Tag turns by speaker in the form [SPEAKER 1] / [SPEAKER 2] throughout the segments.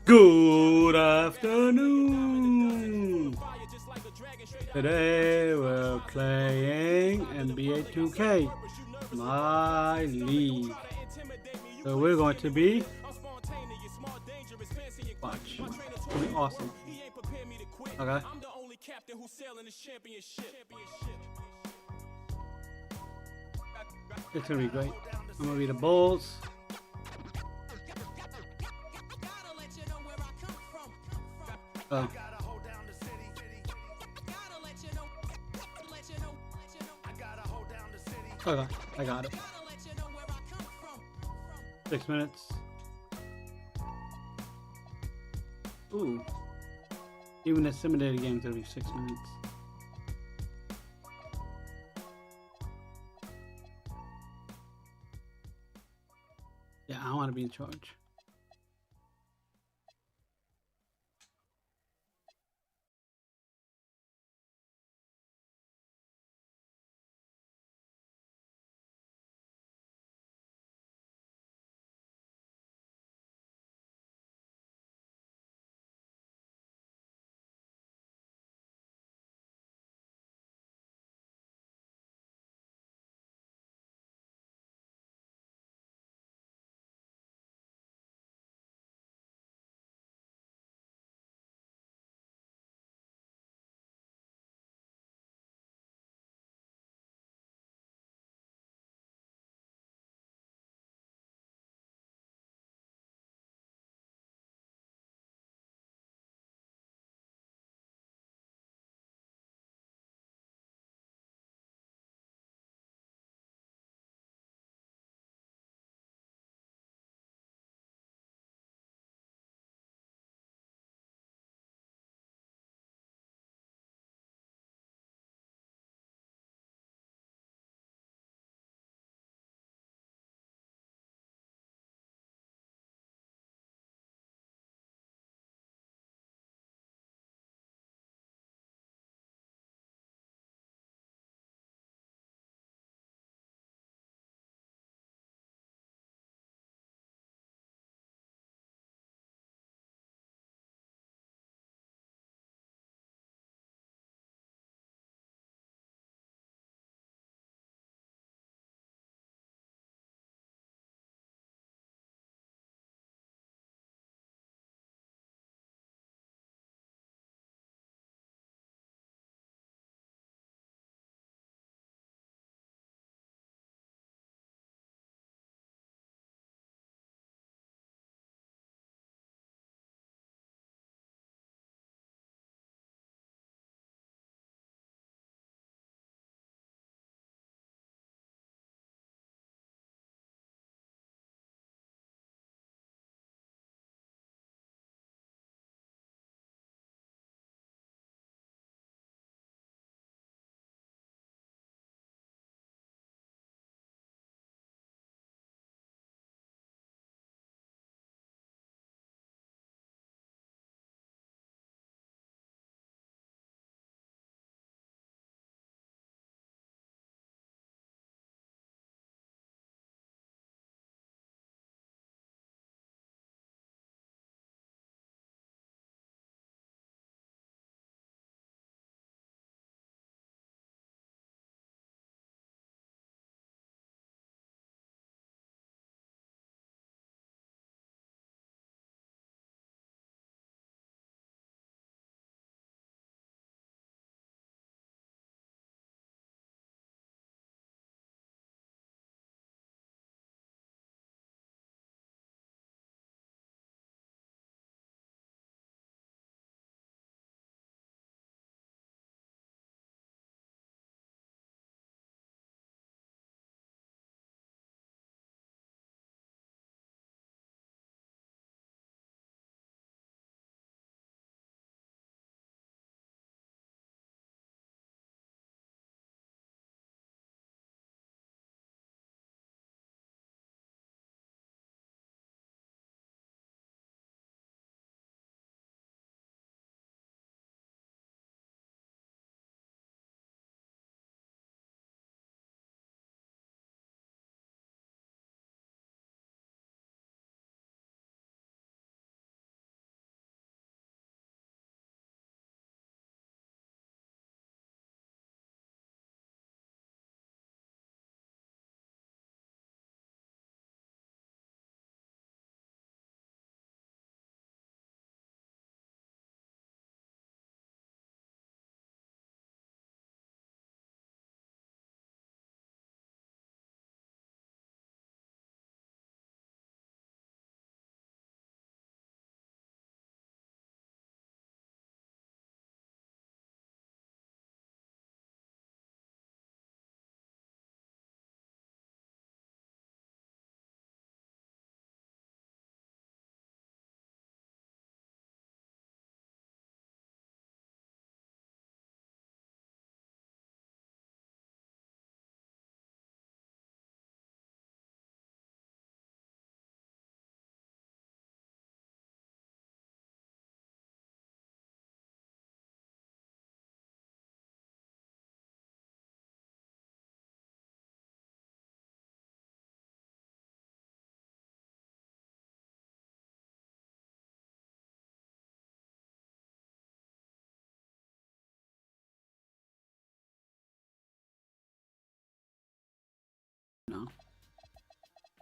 [SPEAKER 1] Good afternoon. Today we're playing NBA 2K, my league. So we're going to be watch. It's gonna be awesome. Okay. It's gonna be great. I'm gonna be the Bulls. Oh. Okay, I got it. 6 minutes. Ooh. Even the simulated game's gonna be 6 minutes. Yeah, I want to be in charge.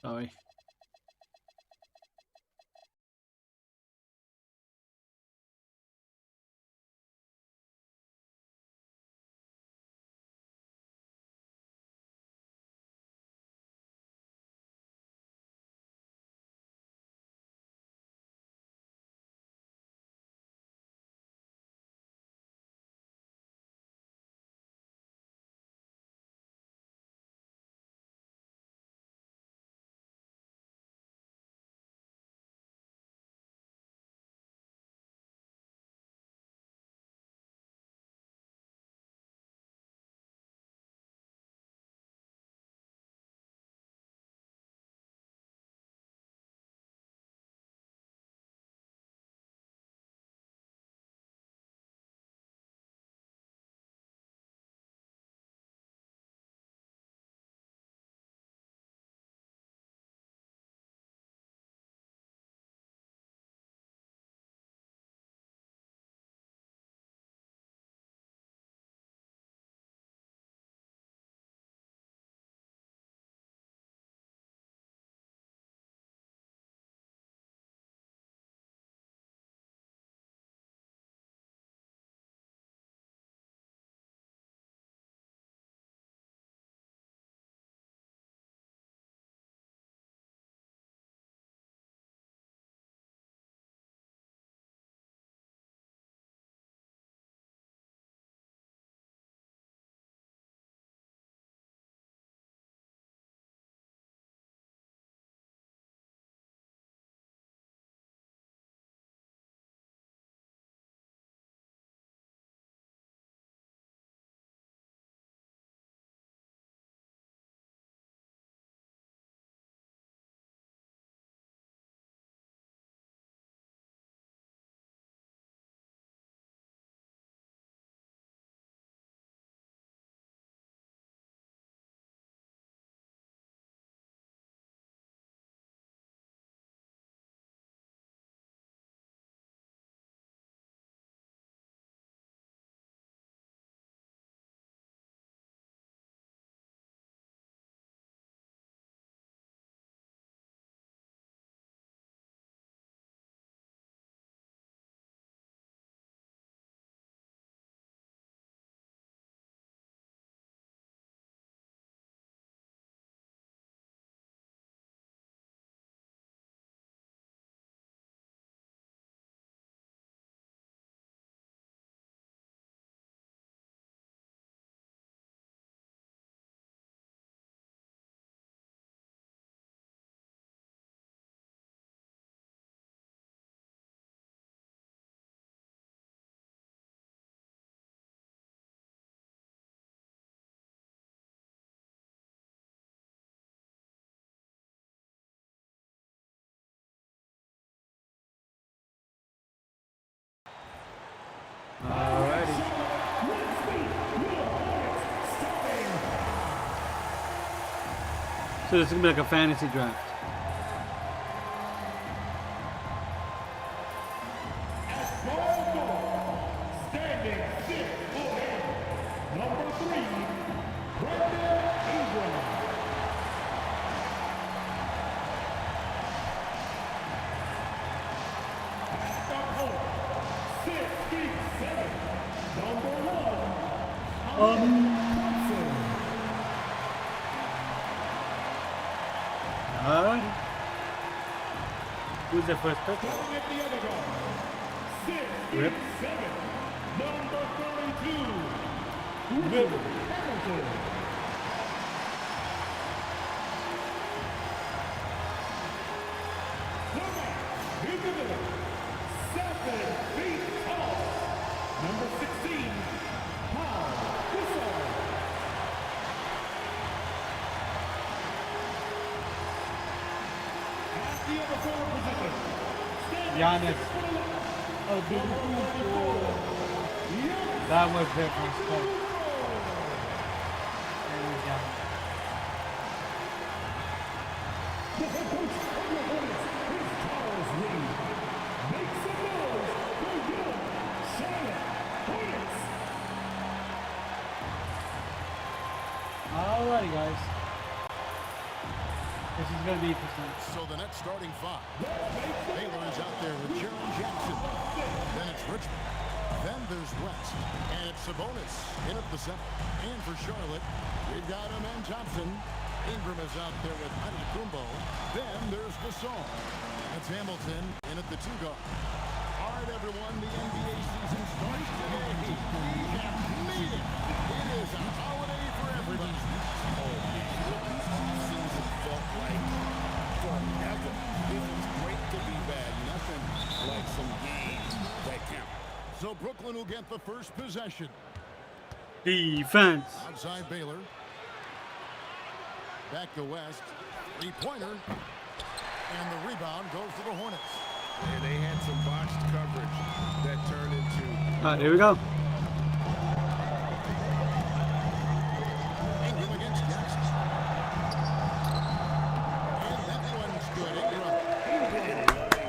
[SPEAKER 1] Sorry. Alrighty. So this is gonna be like a fantasy draft.
[SPEAKER 2] Standing 6'4", number 3,
[SPEAKER 1] Alright. Who's the first pick? Rip.
[SPEAKER 2] number 32, Will Hamilton. Here's the winner, 7 feet tall, number 16, Paul Gasol. At the other forward position,
[SPEAKER 1] Giannis. Oh, dude. That was their first pick. There we go.
[SPEAKER 2] The head coach of the Hornets is Charles Reed. Make some noise for your Charlotte Hornets.
[SPEAKER 1] Alrighty, guys. This is gonna need this one.
[SPEAKER 3] So the next starting five. Baylor is out there with Jaron Jackson. Then it's Richmond. Then there's West. And it's Sabonis in at the center. And for Charlotte, we've got M.M. Johnson. Ingram is out there with Antetokounmpo. Then there's Gasol. That's Hamilton in at the 2 guard. All right, everyone, the NBA season starts today. We have made it. It is a holiday for everybody.
[SPEAKER 4] Season felt like forever. It was great to be bad. Nothing like some games that count.
[SPEAKER 3] So Brooklyn will get the first possession.
[SPEAKER 1] Defense.
[SPEAKER 3] Outside Baylor. Back to West. 3-pointer. And the rebound goes to the Hornets.
[SPEAKER 4] And they had some botched coverage that turned into...
[SPEAKER 1] All right, here we go.
[SPEAKER 3] Ingram against Jackson. And that one's good. Ingram.
[SPEAKER 4] And loving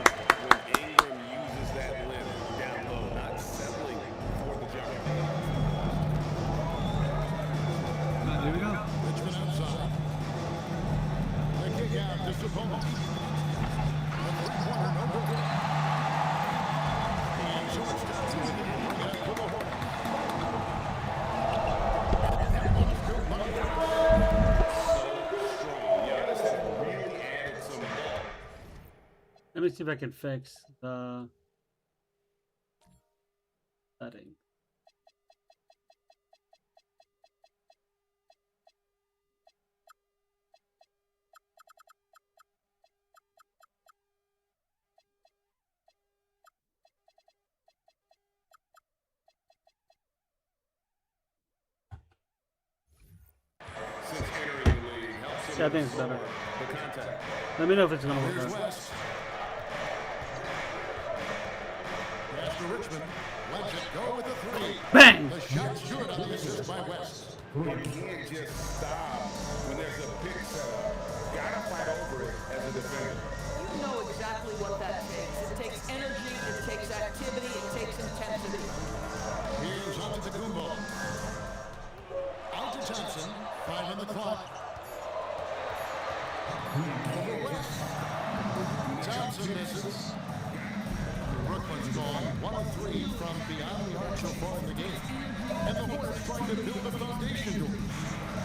[SPEAKER 4] when Ingram uses that lift down low, not settling for the jump.
[SPEAKER 1] All right, here we go.
[SPEAKER 3] Richmond outside. The kick out to Sabonis. The 3-pointer, no good. And George Johnson with it. Bring it up to the Hornets. That one's good by
[SPEAKER 4] Strong. Giannis has really added some ball.
[SPEAKER 1] Let me see if I can fix the setting.
[SPEAKER 4] Since entering the league, helps him
[SPEAKER 1] Yeah, I think it's better.
[SPEAKER 4] the contact.
[SPEAKER 1] Let me know if it's gonna work
[SPEAKER 3] Here's
[SPEAKER 1] out.
[SPEAKER 3] West. Pass to Richmond. Lets it go with the 3.
[SPEAKER 1] Bang!
[SPEAKER 3] The shot's good on the assist by West.
[SPEAKER 4] You can't just stop when there's a pick setup. Gotta fight over it as a defender.
[SPEAKER 5] You know exactly what that takes. It takes energy, it takes activity, it takes intensity.
[SPEAKER 3] Here's Antetokounmpo. Out to Johnson. 5 on the clock. Over West. Johnson misses. Brooklyn's gone 1 of 3 from beyond the arc so far in the game. And the Hornets trying to build a foundation to it.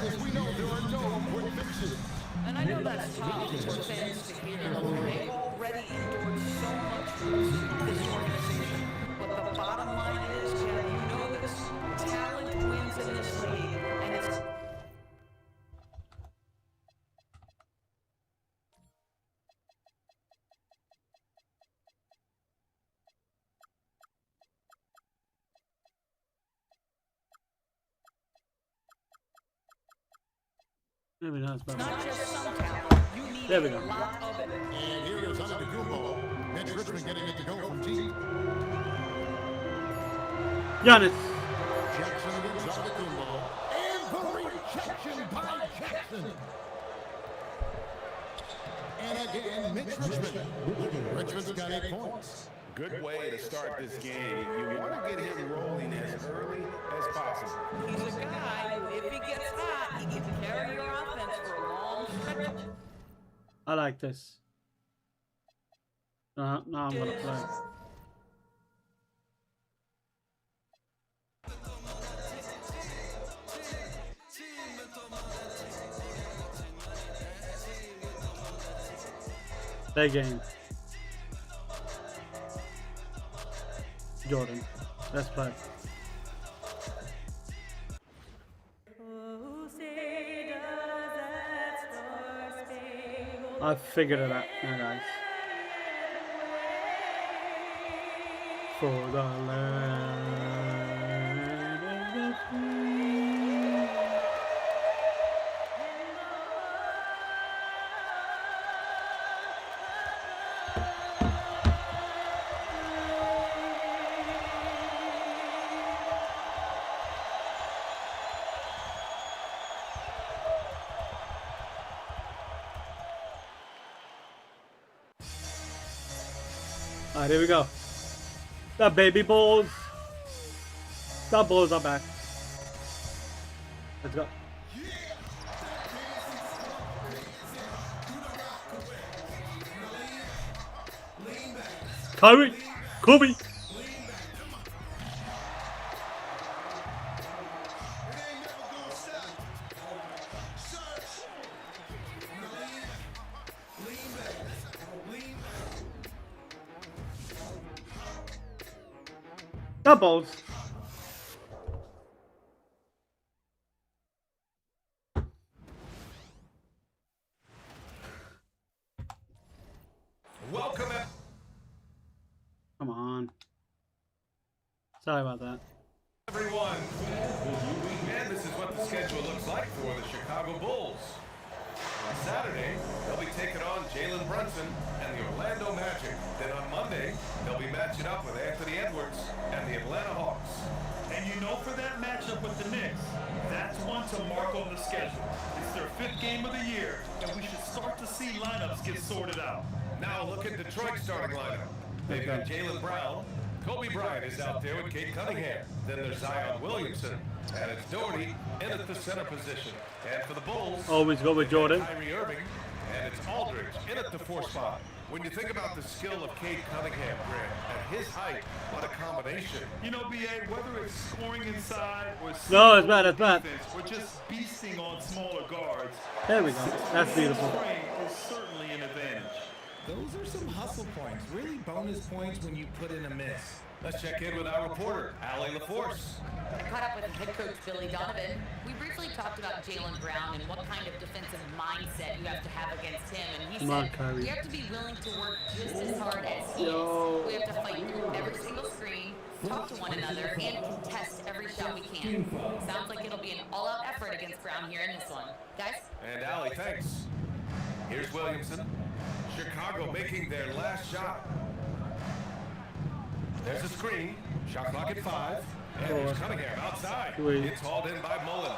[SPEAKER 3] As we know, there are no quick fixes.
[SPEAKER 5] And I know that's tough for fans to hear. They've already endured so much from this organization. But the bottom line is, Ken, you know this, talent wins in this league. And it's...
[SPEAKER 1] Maybe not as better.
[SPEAKER 5] not just some talent. You need
[SPEAKER 1] There we
[SPEAKER 5] a
[SPEAKER 1] go.
[SPEAKER 5] lot of it.
[SPEAKER 3] And here is Antetokounmpo. Mitch Richmond getting it to go from deep.
[SPEAKER 1] Giannis.
[SPEAKER 3] Jackson against Antetokounmpo. And the rejection by Jackson. And again, Mitch Richmond. Richmond's got 8 points.
[SPEAKER 4] Good way to start this game. You want to get him rolling as early as possible.
[SPEAKER 5] He's a guy who, if he gets hot, he can carry your offense for a long stretch.
[SPEAKER 1] I like this. Now I'm gonna play. Play game. Jordan. Let's play. I figured it out now, guys. For the land of the free. Alright, here we go. The baby bulls. The bulls are back. Let's go. Kyrie, Kobe. Doubles.
[SPEAKER 6] Welcome,
[SPEAKER 1] Come on. Sorry about that.
[SPEAKER 6] everyone. And this is what the schedule looks like for the Chicago Bulls. On Saturday, they'll be taking on Jalen Brunson and the Orlando Magic. Then on Monday, they'll be matching up with Anthony Edwards and the Atlanta Hawks.
[SPEAKER 2] And you know, for that matchup with the Knicks, that's one to mark on the schedule. It's their 5th game of the year, and we should start to see lineups get sorted out.
[SPEAKER 6] Now look at Detroit's starting lineup. They've got Jaylen Brown. Kobe Bryant is out there with Cade Cunningham. Then there's Zion Williamson. And it's Doherty in at the center position. And for the Bulls,
[SPEAKER 1] Always go with Jordan.
[SPEAKER 6] Kyrie Irving. And it's Aldridge in at the 4 spot. When you think about the skill of Cade Cunningham, Grant, at his height, what a combination.
[SPEAKER 2] You know, BA, whether it's scoring inside or
[SPEAKER 1] No, it's bad, it's bad.
[SPEAKER 2] defense, or just beasting on smaller guards,
[SPEAKER 1] There we go. That's beautiful.
[SPEAKER 2] strength is certainly an advantage.
[SPEAKER 7] Those are some hustle points, really bonus points when you put in a miss.
[SPEAKER 6] Let's check in with our reporter, Allie LaForce.
[SPEAKER 5] I caught up with head coach Billy Donovan. We briefly talked about Jaylen Brown and what kind of defensive mindset you have to have against him. And he
[SPEAKER 1] Come on,
[SPEAKER 5] said,
[SPEAKER 1] Kyrie.
[SPEAKER 5] we have to be willing to work just as hard as he
[SPEAKER 1] Yo.
[SPEAKER 5] is. We have to fight through every single screen, talk to one another, and contest every shot we can. Sounds like it'll be an all-out effort against Brown here in this one. Guys?
[SPEAKER 6] And Allie, thanks. Here's Williamson. Chicago making their last shot. There's a screen. Shot clock at 5. And there's Cunningham outside.
[SPEAKER 1] Three.
[SPEAKER 6] It's hauled in by Mullen.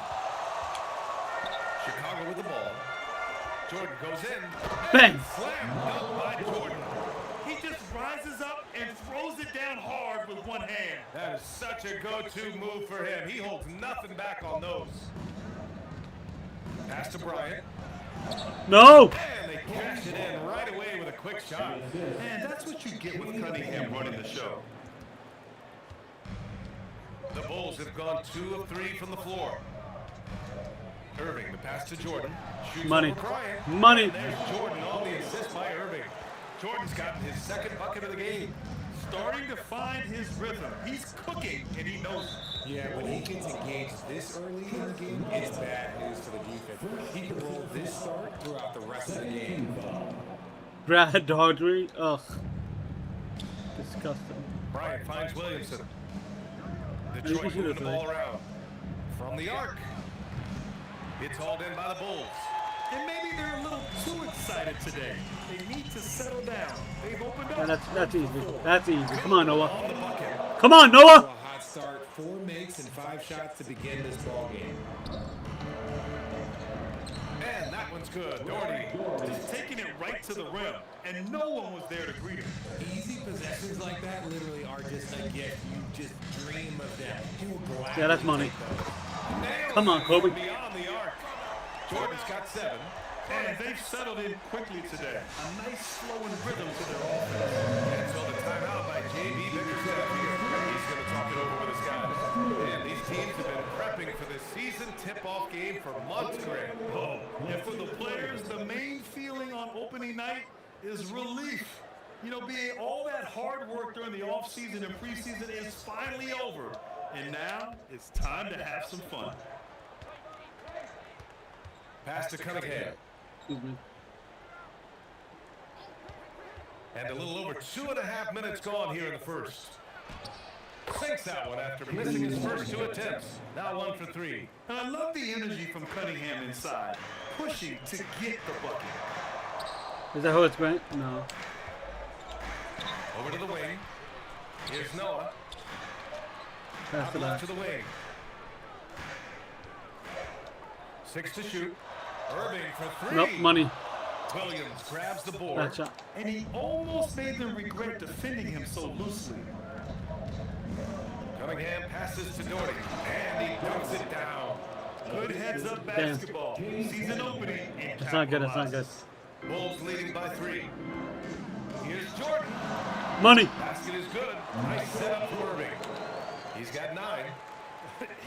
[SPEAKER 6] Chicago with the ball. Jordan goes in.
[SPEAKER 1] Bang.
[SPEAKER 6] Slam dunk by Jordan.
[SPEAKER 2] He just rises up and throws it down hard with one hand.
[SPEAKER 6] That is such a go-to move for him. He holds nothing back on those. Pass to Bryant.
[SPEAKER 1] No.
[SPEAKER 6] And they cash it in right away with a quick shot.
[SPEAKER 2] And that's what you get with Cunningham running the show.
[SPEAKER 6] The Bulls have gone 2 of 3 from the floor. Irving, the pass to Jordan. Shoots
[SPEAKER 1] Money.
[SPEAKER 6] over Bryant.
[SPEAKER 1] Money.
[SPEAKER 6] And there's Jordan on the assist by Irving. Jordan's gotten his 2nd bucket of the game.
[SPEAKER 2] Starting to find his rhythm. He's cooking, and he knows it.
[SPEAKER 7] Yeah, when he gets engaged this early in the game, it's bad news for the defense. He can roll this start throughout the rest of the game.
[SPEAKER 1] Brad Daughtry. Ugh. Disgusting.
[SPEAKER 6] Bryant finds Williamson.
[SPEAKER 1] You
[SPEAKER 6] Detroit
[SPEAKER 1] can shoot
[SPEAKER 6] moving
[SPEAKER 1] it,
[SPEAKER 6] the ball around. From the arc. It's hauled in by the Bulls.
[SPEAKER 2] And maybe they're a little too excited today. They need to settle down. They've opened up.
[SPEAKER 1] Yeah, that's easy. That's easy. Come on, Noah.
[SPEAKER 6] On the bucket.
[SPEAKER 1] Come on,
[SPEAKER 7] A
[SPEAKER 1] Noah.
[SPEAKER 7] hot start, 4 makes and 5 shots to begin this ball game.
[SPEAKER 6] And that one's good. Doherty.
[SPEAKER 2] Just taking it right to the rim, and no one was there to greet him.
[SPEAKER 7] Easy possessions like that literally are just a gift. You just dream of them. He'll gladly
[SPEAKER 1] Yeah, that's money.
[SPEAKER 7] take those.
[SPEAKER 6] Nails
[SPEAKER 1] Come on,
[SPEAKER 6] it
[SPEAKER 1] Kobe.
[SPEAKER 6] Beyond the arc. Jordan's got 7.
[SPEAKER 2] And they've settled in quickly today. A nice flowing rhythm to their offense.
[SPEAKER 6] And so the timeout by J.B. Bickerstaff here. He's going to talk it over with his guys. And these teams have been prepping for this season tip-off game for months, Greg.
[SPEAKER 2] Oh, and for the players, the main feeling on opening night is relief. You know, BA, all that hard work during the offseason and preseason is finally over. And now it's time to have some fun.
[SPEAKER 6] Pass to Cunningham.
[SPEAKER 1] Excuse me.
[SPEAKER 6] And a little over 2.5 minutes gone here in the first. Sinks that one after missing his first 2 attempts. Now 1 for 3.
[SPEAKER 2] And I love the energy from Cunningham inside, pushing to get the bucket.
[SPEAKER 1] Is that how it's going? No.
[SPEAKER 6] Over to the wing. Here's Noah.
[SPEAKER 1] Pass
[SPEAKER 6] Out
[SPEAKER 1] it
[SPEAKER 6] left
[SPEAKER 1] out.
[SPEAKER 6] to the wing. 6 to shoot. Irving for 3.
[SPEAKER 1] Nope. Money.
[SPEAKER 6] Williams grabs the board.
[SPEAKER 1] That shot.
[SPEAKER 2] And he almost made them regret defending him so loosely.
[SPEAKER 6] Cunningham passes to Doherty. And he dunks it down.
[SPEAKER 2] Good heads-up basketball. Season opening. And
[SPEAKER 1] It's not good. It's not good.
[SPEAKER 6] Bulls leading by 3. Here's Jordan.
[SPEAKER 1] Money.
[SPEAKER 6] Basket is good. Nice setup from Irving. He's got 9.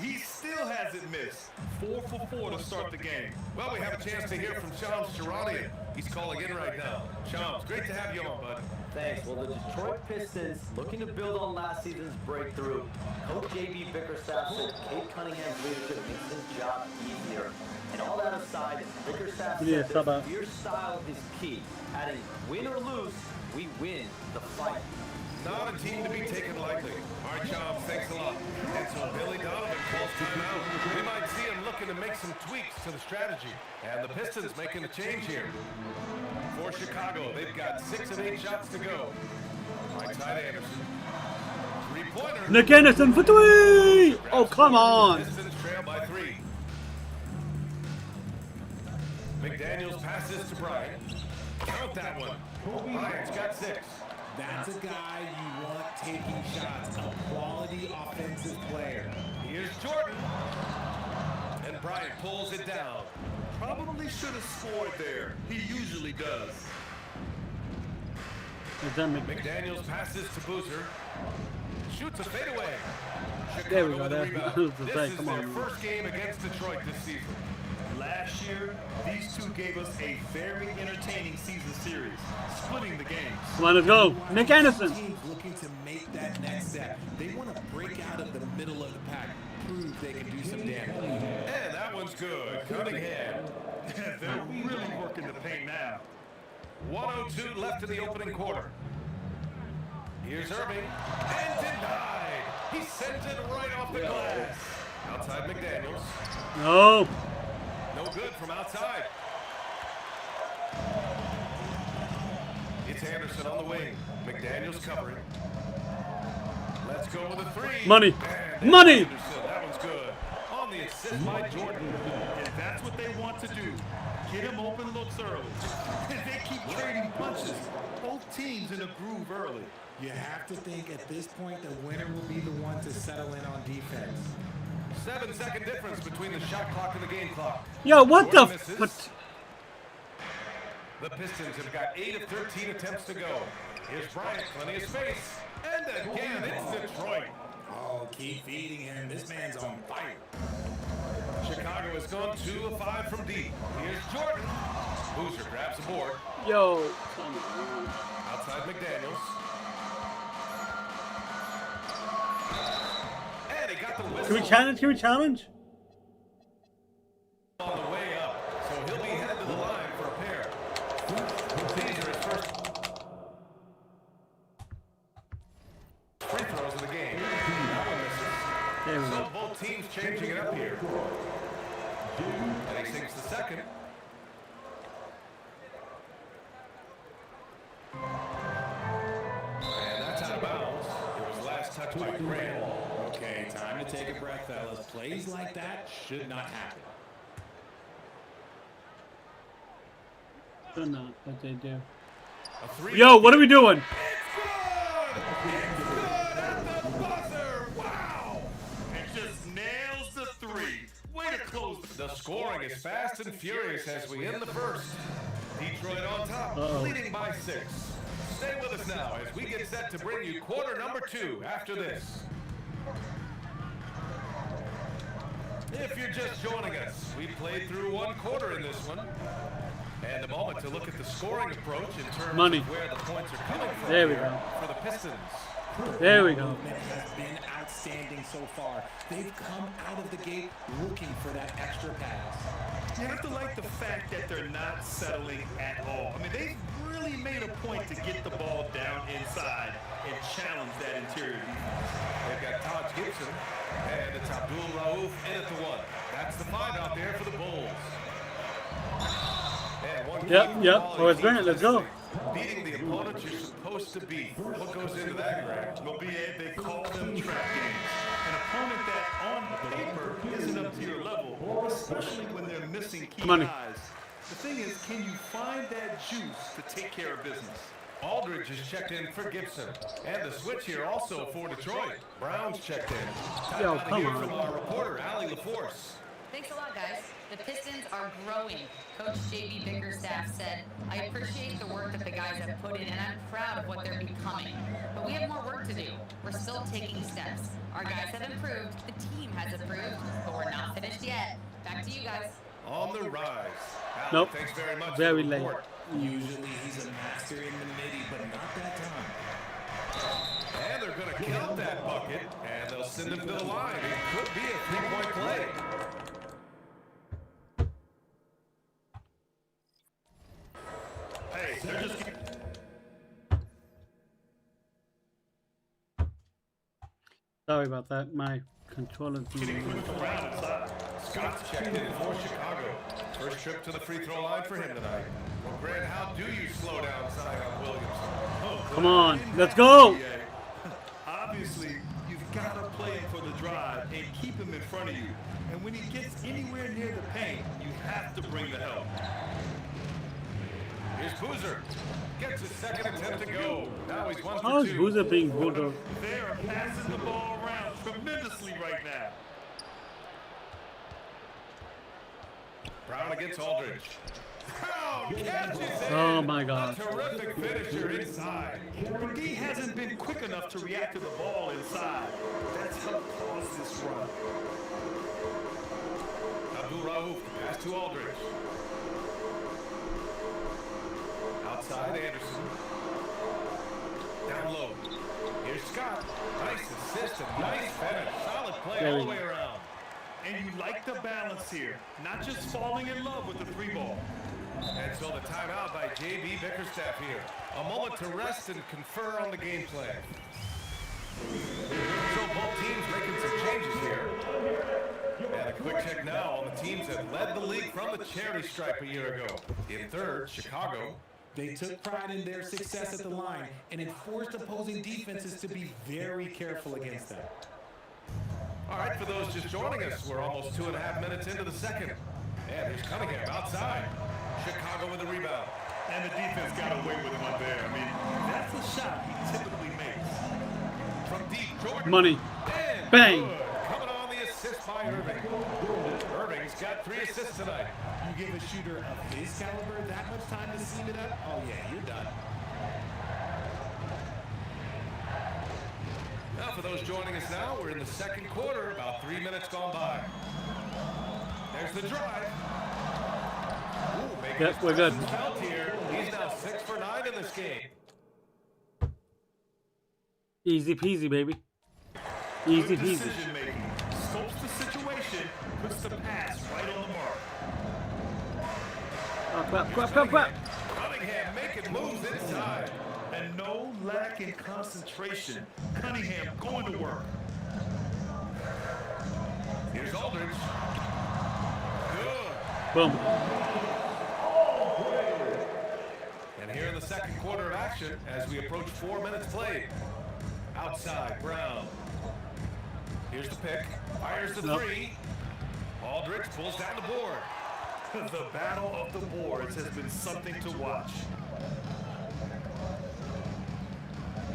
[SPEAKER 2] He still hasn't missed. 4 for 4 to start the game.
[SPEAKER 6] Well, we have a chance to hear from Shams Charania. He's calling in right now. Shams, great to have you on, bud.
[SPEAKER 8] Thanks. Well, the Detroit Pistons, looking to build on last season's breakthrough. Coach J.B. Bickerstaff said Kate Cunningham's leadership makes his job easier. And all that aside, Bickerstaff said that fierce style is key. Adding, win or lose, we win the fight.
[SPEAKER 6] Not a team to be taken lightly. All right, Shams, thanks a lot. And so Billy Donovan calls timeout. We might see him looking to make some tweaks to the strategy. And the Pistons making a change here. For Chicago, they've got 6 of 8 shots to go. Right side Anderson. 3-pointer.
[SPEAKER 1] Nick Anderson for 3! Oh, come on.
[SPEAKER 6] Pistons trail by 3. McDaniels passes to Bryant. Count that one. Bryant's got 6.
[SPEAKER 4] That's a guy you want taking shots, a quality offensive player.
[SPEAKER 6] Here's Jordan. And Bryant pulls it down.
[SPEAKER 2] Probably should have scored there. He usually does.
[SPEAKER 6] McDaniels passes to Boozer. Shoots a fadeaway.
[SPEAKER 1] There we go.
[SPEAKER 6] Chicago with the
[SPEAKER 1] That
[SPEAKER 6] rebound.
[SPEAKER 1] was the
[SPEAKER 6] This
[SPEAKER 1] thing.
[SPEAKER 6] is
[SPEAKER 1] Come
[SPEAKER 6] their
[SPEAKER 1] on.
[SPEAKER 6] first game against Detroit this season.
[SPEAKER 2] Last year, these two gave us a very entertaining season series, splitting the games.
[SPEAKER 1] Come on, let's go. Nick Anderson.
[SPEAKER 4] Teams looking to make that next step. They want to break out of the middle of the pack, prove they can do some damage.
[SPEAKER 6] And that one's good. Cunningham.
[SPEAKER 2] They're really working the paint now.
[SPEAKER 6] 1:02 left in the opening quarter. Here's Irving. And denied. He sends it right off the glass. Outside McDaniels.
[SPEAKER 1] No.
[SPEAKER 6] No good from outside. It's Anderson on the wing. McDaniels covering. Let's go with a 3.
[SPEAKER 1] Money.
[SPEAKER 6] And
[SPEAKER 1] Money.
[SPEAKER 6] Anderson, that one's good. On the assist by Jordan.
[SPEAKER 2] And that's what they want to do. Get him open looks early. And they keep trading punches. Both teams in a groove early.
[SPEAKER 4] You have to think at this point the winner will be the one to settle in on defense.
[SPEAKER 6] 7-second difference between the shot clock and the game clock.
[SPEAKER 1] Yo, what the
[SPEAKER 6] Jordan
[SPEAKER 1] f...
[SPEAKER 6] misses. The Pistons have got 8 of 13 attempts to go. Here's Bryant, plenty of space. And again, it's Detroit.
[SPEAKER 4] Oh, keep feeding him. This man's on fire.
[SPEAKER 6] Chicago has gone 2 of 5 from deep. Here's Jordan. Boozer grabs the board.
[SPEAKER 1] Yo, come on.
[SPEAKER 6] Outside McDaniels. And he got the whistle.
[SPEAKER 1] Can we challenge? Can we challenge?
[SPEAKER 6] On the way up. So he'll be headed to the line for a pair. These are his first free throws of the game. That one misses.
[SPEAKER 1] There we
[SPEAKER 6] So
[SPEAKER 1] go.
[SPEAKER 6] both teams changing it up here. And he sinks the second. And that's out of bounds. It was last touched by Grant.
[SPEAKER 4] Okay, time to take a breath, fellas. Plays like that should not happen.
[SPEAKER 1] Should not, but they do.
[SPEAKER 6] A 3.
[SPEAKER 1] Yo, what are we doing?
[SPEAKER 2] It's good at the buzzer. Wow. And just nails the 3. Way to close
[SPEAKER 6] The scoring is fast and furious as we end the first. Detroit on top, leading by 6. Stay with us now as we get set to bring you quarter number 2 after this. If you're just joining us, we played through 1 quarter in this one. And a moment to look at the scoring approach in terms of where the points are coming from.
[SPEAKER 1] There we go.
[SPEAKER 6] For the Pistons.
[SPEAKER 1] There we go.
[SPEAKER 4] Movement has been outstanding so far. They've come out of the gate looking for that extra pass.
[SPEAKER 2] You have to like the fact that they're not settling at all. I mean, they've really made a point to get the ball down inside and challenge that interior defense.
[SPEAKER 6] They've got Taj Gibson, and it's Abdul Rauf in at the 1. That's the 5 out there for the Bulls. And one
[SPEAKER 1] Yep. Oh, it's Bennett. Let's go.
[SPEAKER 6] Beating the opponent you're supposed to beat. What goes into that, Greg?
[SPEAKER 2] Well, they call them trap games. An opponent that on paper isn't up to your level, especially when they're missing key guys. The thing is, can you find that juice to take care of business?
[SPEAKER 6] Aldridge is checked in for Gibson. And the switch here also for Detroit. Brown's checked in.
[SPEAKER 1] Yo,
[SPEAKER 6] Time out
[SPEAKER 1] come
[SPEAKER 6] here
[SPEAKER 1] on.
[SPEAKER 6] from our reporter, Allie LaForce.
[SPEAKER 9] Thanks a lot, guys. The Pistons are growing. Coach JB Bickerstaff said, I appreciate the work that the guys have put in, and I'm proud of what they're becoming. But we have more work to do. We're still taking steps. Our guys have improved, the team has improved, but we're not finished yet. Back to you guys.
[SPEAKER 6] On the rise. Alan,
[SPEAKER 1] Nope.
[SPEAKER 6] thanks very much
[SPEAKER 1] Very
[SPEAKER 6] for the
[SPEAKER 1] late.
[SPEAKER 6] report.
[SPEAKER 4] Usually he's a master in the midi, but not that time.
[SPEAKER 6] And they're going to count that bucket, and they'll send him to the line. It could be a three-point play.
[SPEAKER 2] Hey, they're just...
[SPEAKER 1] Sorry about that. My controller thing.
[SPEAKER 6] Scott's checked in for Chicago. First trip to the free throw line for him tonight. Well, Grant, how do you slow down Zion Williamson?
[SPEAKER 1] Come on, let's go.
[SPEAKER 2] Obviously, you've got to play him for the drive and keep him in front of you. And when he gets anywhere near the paint, you have to bring the help.
[SPEAKER 6] Here's Boozer. Gets his second attempt to go. Now he's 1
[SPEAKER 1] How
[SPEAKER 6] for
[SPEAKER 1] is
[SPEAKER 6] 2.
[SPEAKER 1] Boozer being bulldozed?
[SPEAKER 2] They are passing the ball around tremendously right now.
[SPEAKER 6] Brown against Aldridge. Brown catches it.
[SPEAKER 1] Oh my God.
[SPEAKER 6] A terrific finisher inside.
[SPEAKER 2] He hasn't been quick enough to react to the ball inside. That's helped cause this run.
[SPEAKER 6] Abdul Rauf pass to Aldridge. Outside Anderson. Down low. Here's Scott. Nice assist and nice finish. Solid play all the way around.
[SPEAKER 2] And you like the balance here, not just falling in love with the three ball.
[SPEAKER 6] And so the timeout by JB Bickerstaff here. A moment to rest and confer on the game plan. So both teams making some changes here. And a quick check now on the teams that led the league from the charity stripe a year ago. In third, Chicago.
[SPEAKER 4] They took pride in their success at the line, and it forced opposing defenses to be very careful against them.
[SPEAKER 6] All right, for those just joining us, we're almost 2.5 minutes into the second. And here's Cunningham outside. Chicago with the rebound.
[SPEAKER 2] And the defense got away with one there. I mean, that's a shot he typically makes.
[SPEAKER 6] From deep, Jordan.
[SPEAKER 1] Money.
[SPEAKER 6] And
[SPEAKER 1] Bang.
[SPEAKER 6] good. Coming on the assist by Irving. Irving's got 3 assists tonight.
[SPEAKER 4] You give a shooter of his caliber that much time to seam it up, oh yeah, you're done.
[SPEAKER 6] Now, for those joining us now, we're in the second quarter, about 3 minutes gone by. There's the drive. Ooh,
[SPEAKER 1] Yep, we're good.
[SPEAKER 6] Felt here. He's now 6 for 9 in this game.
[SPEAKER 1] Easy peasy, baby. Easy
[SPEAKER 2] Good
[SPEAKER 1] peasy.
[SPEAKER 2] decision making. Scopes the situation, puts the pass right on the mark.
[SPEAKER 1] Crap.
[SPEAKER 6] Cunningham making moves inside.
[SPEAKER 2] And no lack in concentration. Cunningham going to work.
[SPEAKER 6] Here's Aldridge. Good.
[SPEAKER 1] Boom.
[SPEAKER 6] And here in the second quarter of action, as we approach 4 minutes played. Outside, Brown. Here's the pick. Fires the three. Aldridge pulls down the board.
[SPEAKER 2] The battle of the boards has been something to watch.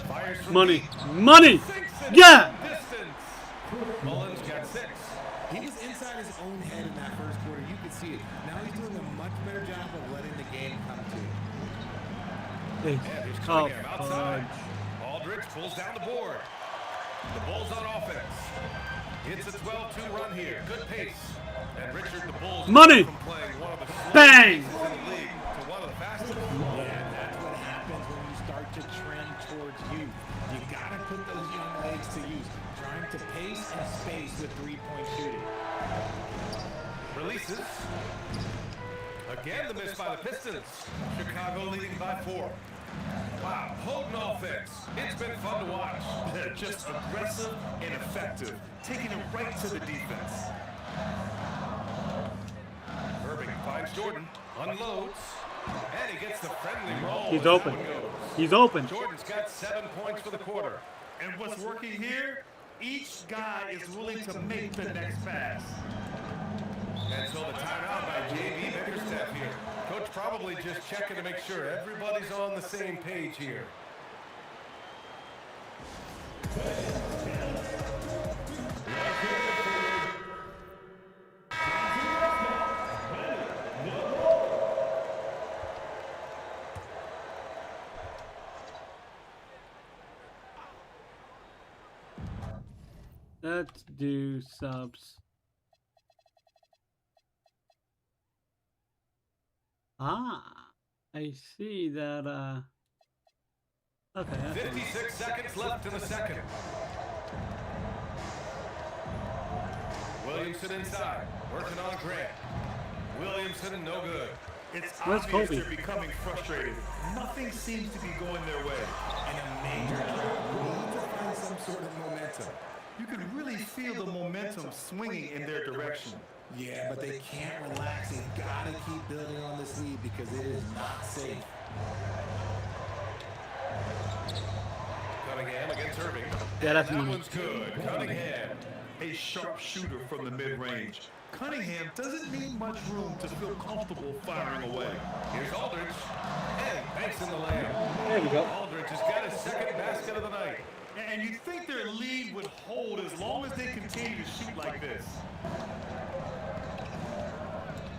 [SPEAKER 6] Fires from
[SPEAKER 1] Money.
[SPEAKER 6] deep.
[SPEAKER 1] Money.
[SPEAKER 6] Sinks it
[SPEAKER 1] Yeah.
[SPEAKER 6] from distance. Mullins got 6.
[SPEAKER 4] He was inside his own head in that first quarter. You could see it. Now he's doing a much better job of letting the game come to him.
[SPEAKER 6] And here's Cunningham outside. Aldridge pulls down the board. The Bulls on offense. It's a 12-2 run here. Good pace. And Richard, the Bulls
[SPEAKER 1] Money.
[SPEAKER 6] from playing one of the slowest
[SPEAKER 1] Bang.
[SPEAKER 6] paces in the league to one of the fastest.
[SPEAKER 4] Yeah, that's what happens when you start to trend towards youth. You gotta put those young legs to use, trying to pace and space with three-point shooting.
[SPEAKER 6] Releases. Again, the miss by the Pistons. Chicago leading by 4. Wow, potent offense. It's been fun to watch.
[SPEAKER 2] They're just aggressive and effective, taking it right to the defense.
[SPEAKER 6] Irving finds Jordan, unloads, and he gets the friendly roll.
[SPEAKER 1] He's
[SPEAKER 6] as
[SPEAKER 1] open.
[SPEAKER 6] that one goes.
[SPEAKER 1] He's open.
[SPEAKER 6] Jordan's got 7 points for the quarter.
[SPEAKER 2] And what's working here, each guy is willing to make the next pass.
[SPEAKER 6] And so the timeout by JB Bickerstaff here. Coach probably just checking to make sure everybody's on the same page here.
[SPEAKER 1] Let's do subs. Ah, I see that, okay.
[SPEAKER 6] 56 seconds left in the second. Williamson inside, working on Grant. Williamson, no good.
[SPEAKER 2] It's
[SPEAKER 1] Where's
[SPEAKER 2] obvious
[SPEAKER 1] Kobe?
[SPEAKER 2] they're becoming frustrated. Nothing seems to be going their way.
[SPEAKER 4] And a major drop. We need to find some sort of momentum.
[SPEAKER 2] You can really feel the momentum swinging in their direction.
[SPEAKER 4] Yeah, but they can't relax. They've got to keep building on this lead because it is not safe.
[SPEAKER 6] Cunningham against Irving.
[SPEAKER 1] Yeah, that's
[SPEAKER 6] That
[SPEAKER 1] me.
[SPEAKER 6] one's good. Cunningham.
[SPEAKER 2] A sharp shooter from the mid-range. Cunningham doesn't need much room to feel comfortable firing away.
[SPEAKER 6] Here's Aldridge. And banks in the layup.
[SPEAKER 1] There we go.
[SPEAKER 6] Aldridge has got his second basket of the night.
[SPEAKER 2] And you think their lead would hold as long as they continue to shoot like this.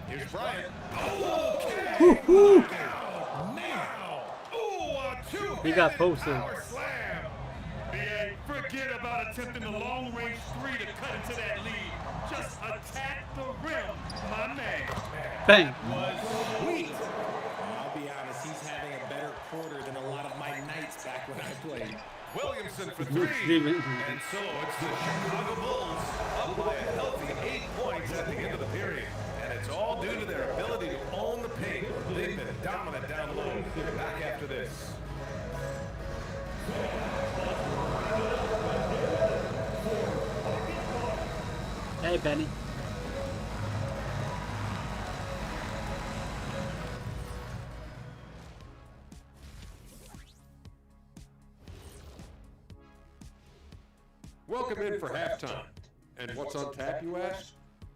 [SPEAKER 6] Here's Bryant.
[SPEAKER 1] Woo-hoo.
[SPEAKER 6] Now. Ooh, a two-hit
[SPEAKER 1] He got posted.
[SPEAKER 6] power slam.
[SPEAKER 2] BA, forget about attempting the long-range three to cut into that lead. Just attack the rim, my man.
[SPEAKER 1] Bang.
[SPEAKER 6] Was sweet.
[SPEAKER 4] I'll be honest, he's having a better quarter than a lot of my nights back when I played.
[SPEAKER 6] Williamson for
[SPEAKER 1] Good
[SPEAKER 6] three.
[SPEAKER 1] Steven.
[SPEAKER 6] And so it's the Chicago Bulls up by a healthy 8 points at the end of the period. And it's all due to their ability to own the paint. They've been dominant down low. Back after this.
[SPEAKER 1] Hey, Benny.
[SPEAKER 10] Welcome in for halftime. And what's on tap, you ask?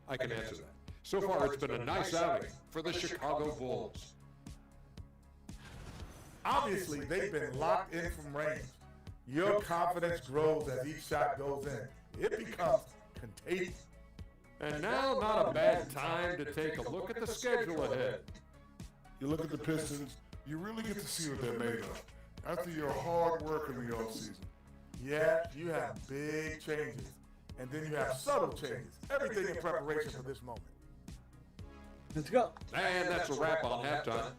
[SPEAKER 10] I can answer that. So far, it's been a nice outing for the Chicago Bulls.
[SPEAKER 11] Obviously, they've been locked in from range. Your confidence grows as each shot goes in. It becomes contagious.
[SPEAKER 10] And now, not a bad time to take a look at the schedule ahead.
[SPEAKER 11] You look at the Pistons, you really get to see what they're made of. After your hard work in the offseason. Yeah, you have big changes. And then you have subtle changes. Everything in preparation for this moment.
[SPEAKER 1] Let's go.
[SPEAKER 10] And that's a wrap on halftime.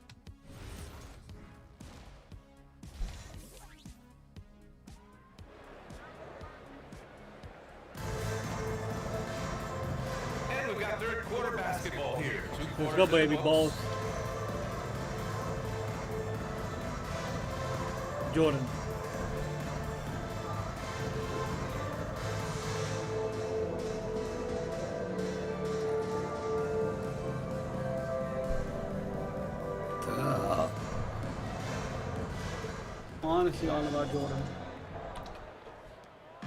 [SPEAKER 6] And we've got third quarter basketball here.
[SPEAKER 1] Let's go, baby balls. Jordan. Honestly, all about Jordan.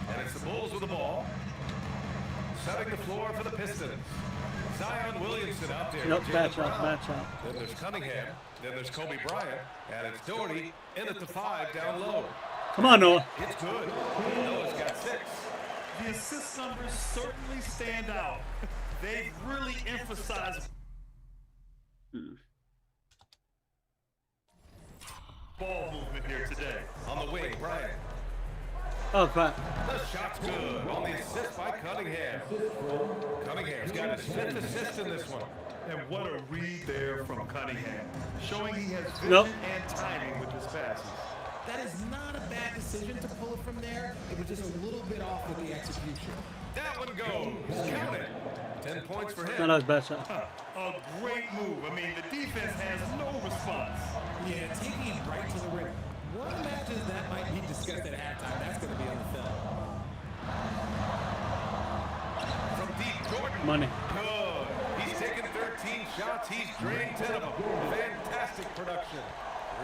[SPEAKER 6] And it's the Bulls with the ball. Setting the floor for the Pistons. Zion Williamson out there.
[SPEAKER 1] Nope,
[SPEAKER 6] Jaylen
[SPEAKER 1] bad shot,
[SPEAKER 6] Brown.
[SPEAKER 1] bad shot.
[SPEAKER 6] Then there's Cunningham. Then there's Kobe Bryant. And it's Doherty in at the 5 down low.
[SPEAKER 1] Come on, Noah.
[SPEAKER 6] It's good. Noah's got 6.
[SPEAKER 2] The assist numbers certainly stand out. They've really emphasized ball movement here today.
[SPEAKER 6] On the wing, Bryant.
[SPEAKER 1] Oh, crap.
[SPEAKER 6] The shot's good on the assist by Cunningham. Cunningham's got his 5th assist in this one.
[SPEAKER 2] And what a read there from Cunningham. Showing he has vision
[SPEAKER 1] Nope.
[SPEAKER 2] and timing with his passes.
[SPEAKER 4] That is not a bad decision to pull it from there. It was just a little bit off with the execution.
[SPEAKER 6] That one goes. Count it. 10 points for
[SPEAKER 1] No,
[SPEAKER 6] him.
[SPEAKER 1] that was a bad shot.
[SPEAKER 2] A great move. I mean, the defense has no response.
[SPEAKER 4] Yeah, taking it right to the rim. One imagines that might be discussed at halftime. That's going to be on the film.
[SPEAKER 6] From deep, Jordan.
[SPEAKER 1] Money.
[SPEAKER 6] Good. He's taken 13 shots. He's drained 10 of them. Fantastic production.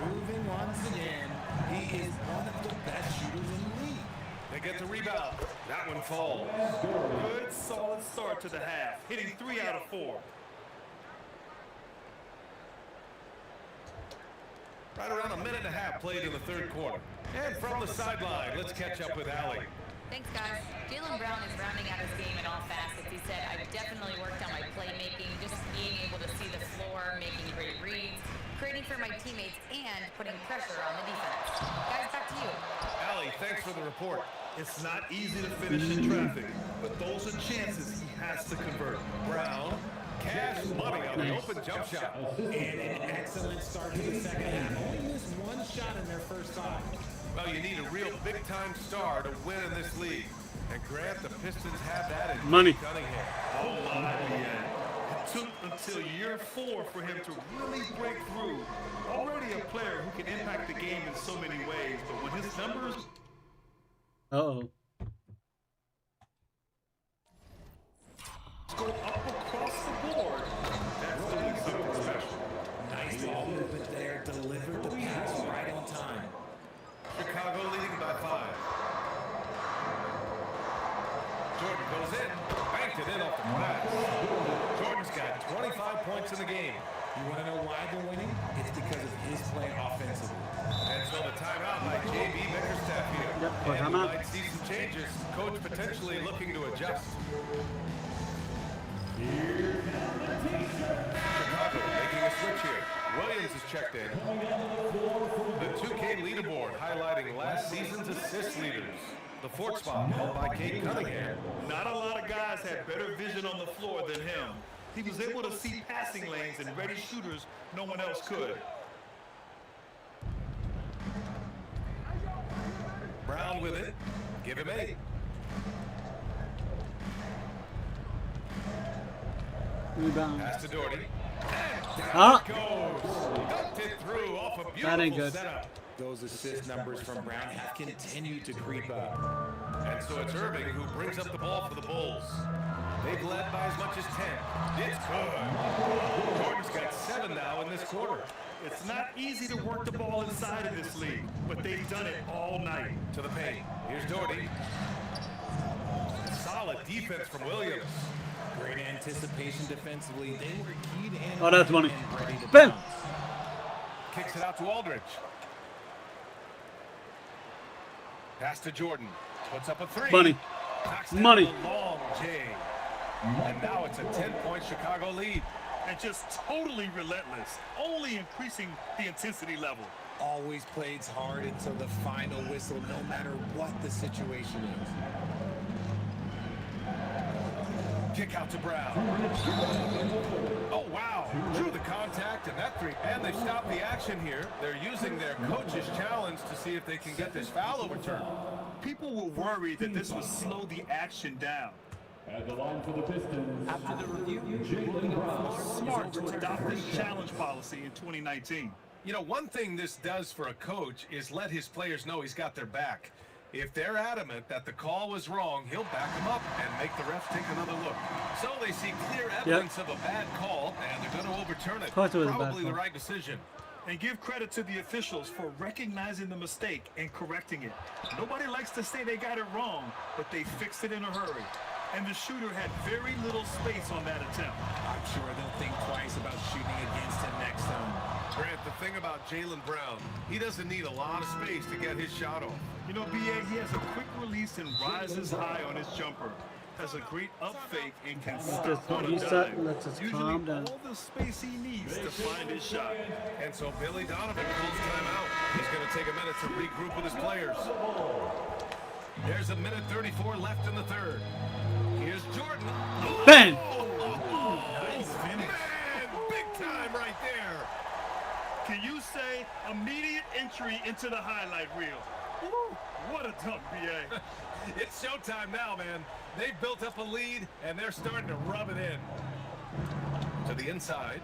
[SPEAKER 4] Proving once again, he is one of the best shooters in the league.
[SPEAKER 6] They get the rebound. That one falls.
[SPEAKER 2] Good, solid start to the half. Hitting 3 out of 4.
[SPEAKER 6] Right around a minute and a half played in the third quarter. And from the sideline, let's catch up with Allie.
[SPEAKER 9] Thanks, guys. Jaylen Brown is rounding out his game in all facets. He said, I've definitely worked on my playmaking, just being able to see the floor, making great reads, creating for my teammates, and putting pressure on the defense. Guys, back to you.
[SPEAKER 6] Allie, thanks for the report.
[SPEAKER 2] It's not easy to finish in traffic, but those are chances he has to convert.
[SPEAKER 6] Brown, cash money on the open jump shot.
[SPEAKER 4] And an excellent start to the second half. Only missed one shot in their first 5.
[SPEAKER 6] Well, you need a real big-time star to win in this league. And Grant, the Pistons have that in
[SPEAKER 1] Money.
[SPEAKER 6] Cunningham.
[SPEAKER 2] Oh my, it took until year 4 for him to really break through. Already a player who can impact the game in so many ways, but when his numbers
[SPEAKER 1] Uh-oh.
[SPEAKER 2] go up across the board, that's doing something special.
[SPEAKER 4] Nice ball movement there. Delivered the pass right on time.
[SPEAKER 6] Chicago leading by 5. Jordan goes in, banked it in off the glass. Jordan's got 25 points in the game.
[SPEAKER 4] You want to know why they're winning? It's because of his play offensively.
[SPEAKER 6] And so the timeout by J.B. Bickerstaff here.
[SPEAKER 1] Yep,
[SPEAKER 6] And we
[SPEAKER 1] timeout.
[SPEAKER 6] might see some changes. Coach potentially looking to adjust. Chicago making a switch here. Williams is checked in. The 2K leaderboard highlighting last season's assist leaders. The 4th spot held by Kate Cunningham.
[SPEAKER 2] Not a lot of guys had better vision on the floor than him. He was able to see passing lanes and ready shooters no one else could.
[SPEAKER 6] Brown with it. Give him 8.
[SPEAKER 1] Rebound.
[SPEAKER 6] Pass to Doherty. And
[SPEAKER 1] Ah.
[SPEAKER 6] down it goes. Dunked it through off a
[SPEAKER 1] That ain't
[SPEAKER 6] beautiful
[SPEAKER 1] good.
[SPEAKER 6] setup.
[SPEAKER 4] Those assist numbers from Brown have continued to creep up.
[SPEAKER 6] And so it's Irving who brings up the ball for the Bulls. They've led by as much as 10. It's good. Jordan's got 7 now in this quarter.
[SPEAKER 2] It's not easy to work the ball inside of this league, but they've done it all night.
[SPEAKER 6] To the paint. Here's Doherty. Solid defense from Williams.
[SPEAKER 4] Great anticipation defensively. They were key to
[SPEAKER 1] Oh, that's money.
[SPEAKER 4] and ready to
[SPEAKER 1] Ben.
[SPEAKER 4] bounce.
[SPEAKER 6] Kicks it out to Aldridge. Pass to Jordan. Puts up a 3.
[SPEAKER 1] Money.
[SPEAKER 6] Knocks down
[SPEAKER 1] Money.
[SPEAKER 6] the long J. And now it's a 10-point Chicago lead.
[SPEAKER 2] And just totally relentless, only increasing the intensity level.
[SPEAKER 4] Always plays hard until the final whistle, no matter what the situation is.
[SPEAKER 6] Kick out to Brown. Oh, wow. Drew the contact and that 3. And they stopped the action here. They're using their coach's challenge to see if they can get this foul overturned.
[SPEAKER 2] People were worried that this would slow the action down.
[SPEAKER 12] At the line for the Pistons.
[SPEAKER 8] After the review,
[SPEAKER 12] Jaylen Brown.
[SPEAKER 2] Smart to adopt this challenge policy in 2019.
[SPEAKER 6] You know, one thing this does for a coach is let his players know he's got their back. If they're adamant that the call was wrong, he'll back them up and make the refs take another look. So they see clear evidence of a bad call, and they're going to overturn it.
[SPEAKER 1] Course it was a bad
[SPEAKER 6] Probably the
[SPEAKER 1] call.
[SPEAKER 6] right decision.
[SPEAKER 2] And give credit to the officials for recognizing the mistake and correcting it. Nobody likes to say they got it wrong, but they fixed it in a hurry. And the shooter had very little space on that attempt.
[SPEAKER 4] I'm sure they'll think twice about shooting against him next time.
[SPEAKER 6] Grant, the thing about Jaylen Brown, he doesn't need a lot of space to get his shot off.
[SPEAKER 2] You know, B.A., he has a quick release and rises high on his jumper. Has a great up fake and can stop on a
[SPEAKER 1] reset.
[SPEAKER 2] dime.
[SPEAKER 1] Let's just
[SPEAKER 2] Usually
[SPEAKER 1] calm down.
[SPEAKER 2] all the space he needs to find his shot.
[SPEAKER 6] And so Billy Donovan pulls timeout. He's going to take a minute to regroup with his players. There's a minute 34 left in the third. Here's Jordan.
[SPEAKER 1] Ben.
[SPEAKER 2] Nice finish.
[SPEAKER 6] Man, big time right there.
[SPEAKER 2] Can you say immediate entry into the highlight reel? Woo, what a dunk, B.A.
[SPEAKER 6] It's showtime now, man. They've built up a lead, and they're starting to rub it in. To the inside.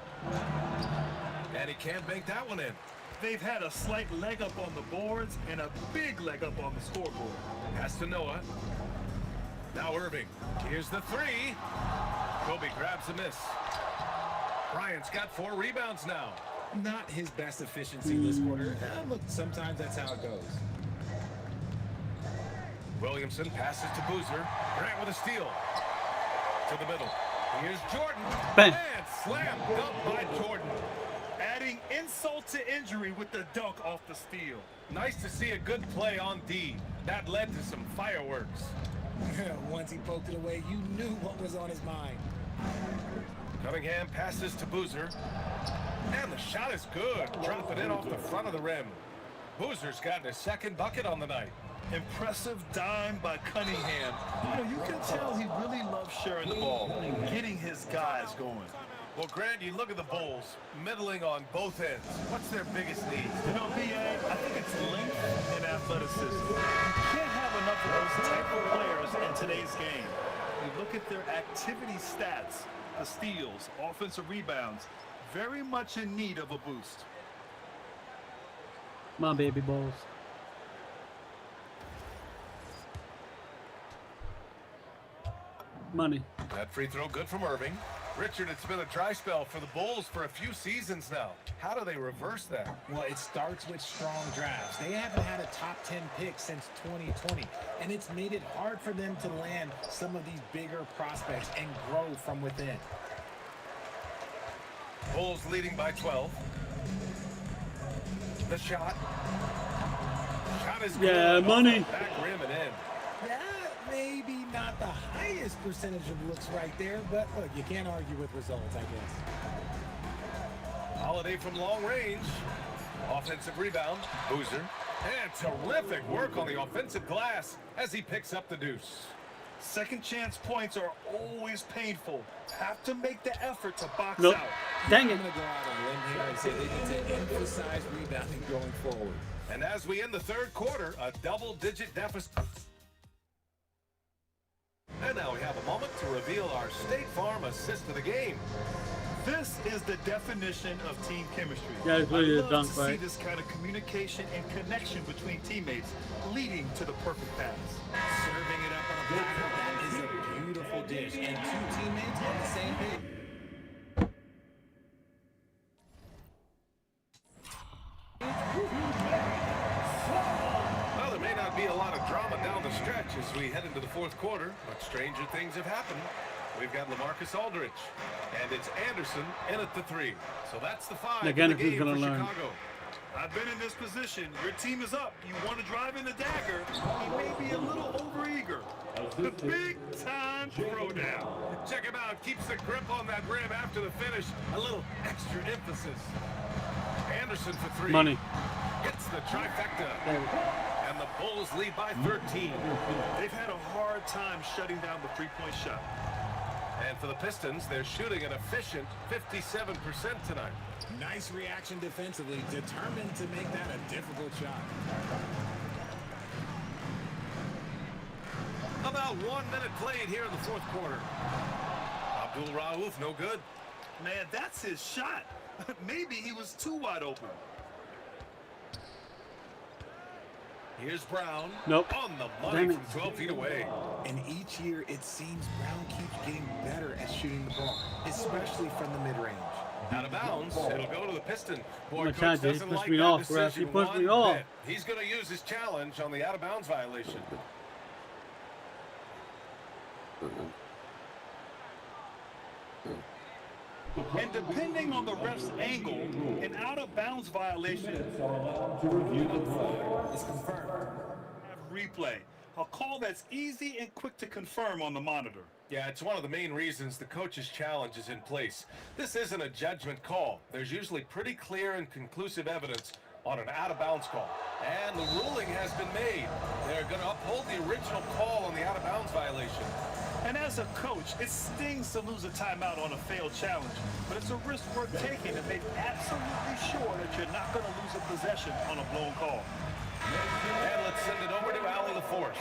[SPEAKER 6] And he can't bank that one in.
[SPEAKER 2] They've had a slight leg up on the boards and a big leg up on the scoreboard.
[SPEAKER 6] Pass to Noah. Now Irving. Here's the 3. Kobe grabs the miss. Bryant's got 4 rebounds now.
[SPEAKER 4] Not his best efficiency this quarter. Look, sometimes that's how it goes.
[SPEAKER 6] Williamson passes to Boozer. Grant with a steal. To the middle. Here's Jordan.
[SPEAKER 1] Bang.
[SPEAKER 6] And slam dunk by Jordan.
[SPEAKER 2] Adding insult to injury with the dunk off the steal.
[SPEAKER 6] Nice to see a good play on D. That led to some fireworks.
[SPEAKER 4] Once he poked it away, you knew what was on his mind.
[SPEAKER 6] Cunningham passes to Boozer. And the shot is good. Drop it in off the front of the rim. Boozer's gotten his second bucket on the night.
[SPEAKER 2] Impressive dime by Cunningham. You know, you can tell he really loves sharing the ball, getting his guys going.
[SPEAKER 6] Well, Grant, you look at the Bulls, middling on both ends. What's their biggest need?
[SPEAKER 2] You know, B.A., I think it's length and athleticism. You can't have enough of those type of players in today's game. You look at their activity stats, the steals, offensive rebounds, very much in need of a boost.
[SPEAKER 1] Come on, baby Bulls. Money.
[SPEAKER 6] That free throw good from Irving. Richard, it's been a dry spell for the Bulls for a few seasons now. How do they reverse that?
[SPEAKER 4] Well, it starts with strong drafts. They haven't had a top 10 pick since 2020, and it's made it hard for them to land some of these bigger prospects and grow from within.
[SPEAKER 6] Bulls leading by 12. The shot. Shot is good.
[SPEAKER 1] Yeah, money.
[SPEAKER 6] Back rim and in.
[SPEAKER 4] Yeah, maybe not the highest percentage of looks right there, but look, you can't argue with results, I guess.
[SPEAKER 6] Holiday from long range. Offensive rebound. Boozer. And terrific work on the offensive glass as he picks up the deuce.
[SPEAKER 2] Second chance points are always painful. Have to make the effort to box
[SPEAKER 1] Nope.
[SPEAKER 2] out.
[SPEAKER 1] Dang it.
[SPEAKER 4] I'm going to go out on a limb here and say they need to emphasize rebounding going forward.
[SPEAKER 6] And as we end the third quarter, a double-digit deficit. And now we have a moment to reveal our State Farm assist of the game.
[SPEAKER 2] This is the definition of team chemistry.
[SPEAKER 1] Yeah, it's really a
[SPEAKER 2] I
[SPEAKER 1] dunk
[SPEAKER 2] love to
[SPEAKER 1] fight.
[SPEAKER 2] see this kind of communication and connection between teammates leading to the perfect pass.
[SPEAKER 4] Serving it up on a platter, that is a beautiful dish. And two teammates on the same page.
[SPEAKER 6] Well, there may not be a lot of drama down the stretch as we head into the fourth quarter, but stranger things have happened. We've got LaMarcus Aldridge, and it's Anderson in at the three. So that's the five
[SPEAKER 1] Again,
[SPEAKER 6] in the
[SPEAKER 1] if he's
[SPEAKER 6] game
[SPEAKER 1] gonna
[SPEAKER 6] for
[SPEAKER 1] learn.
[SPEAKER 6] Chicago.
[SPEAKER 2] I've been in this position. Your team is up. You want to drive in the dagger. He may be a little overeager. The big-time throwdown.
[SPEAKER 6] Check him out. Keeps the grip on that rim after the finish. A little extra emphasis. Anderson for three.
[SPEAKER 1] Money.
[SPEAKER 6] Hits the trifecta. And the Bulls lead by 13.
[SPEAKER 2] They've had a hard time shutting down the three-point shot.
[SPEAKER 6] And for the Pistons, they're shooting an efficient 57% tonight.
[SPEAKER 4] Nice reaction defensively, determined to make that a difficult shot.
[SPEAKER 6] About 1 minute played here in the fourth quarter. Abdul Rauf, no good.
[SPEAKER 2] Man, that's his shot. Maybe he was too wide open.
[SPEAKER 6] Here's Brown.
[SPEAKER 1] Nope.
[SPEAKER 6] On the money from 12 feet away.
[SPEAKER 4] And each year, it seems Brown keeps getting better at shooting the ball, especially from the mid-range.
[SPEAKER 6] Out of bounds, it'll go to the Piston. Boy,
[SPEAKER 1] My
[SPEAKER 6] coach
[SPEAKER 1] God, he
[SPEAKER 6] doesn't
[SPEAKER 1] pushed
[SPEAKER 6] like
[SPEAKER 1] me
[SPEAKER 6] that
[SPEAKER 1] off, ref.
[SPEAKER 6] decision
[SPEAKER 1] He pushed me
[SPEAKER 6] one
[SPEAKER 1] off.
[SPEAKER 6] bit. He's going to use his challenge on the out-of-bounds violation.
[SPEAKER 2] And depending on the ref's angle, an out-of-bounds violation is confirmed. Replay, a call that's easy and quick to confirm on the monitor.
[SPEAKER 6] Yeah, it's one of the main reasons the coach's challenge is in place. This isn't a judgment call. There's usually pretty clear and conclusive evidence on an out-of-bounds call. And the ruling has been made. They're going to uphold the original call on the out-of-bounds violation.
[SPEAKER 2] And as a coach, it stings to lose a timeout on a failed challenge, but it's a risk worth taking to make absolutely sure that you're not going to lose a possession on a blown call.
[SPEAKER 6] And let's send it over to Allie LaForce.